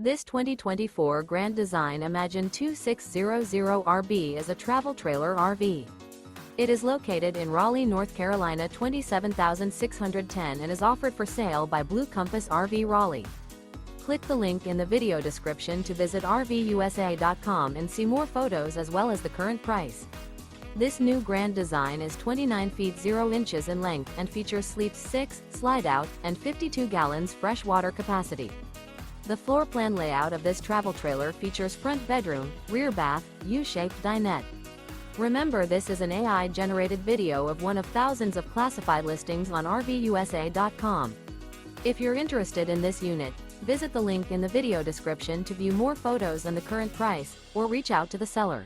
This 2024 Grand Design Imagine 2600RB is a travel trailer RV. It is located in Raleigh, North Carolina 27610 and is offered for sale by Blue Compass RV Raleigh. Click the link in the video description to visit RVUSA.com and see more photos as well as the current price. This new Grand Design is 29 feet 0 inches in length and features sleeps 6, slide-out, and 52 gallons fresh water capacity. The floor plan layout of this travel trailer features front bedroom, rear bath, U-shaped dinette. Remember, this is an AI-generated video of one of thousands of classified listings on RVUSA.com. If you're interested in this unit, visit the link in the video description to view more photos and the current price, or reach out to the seller.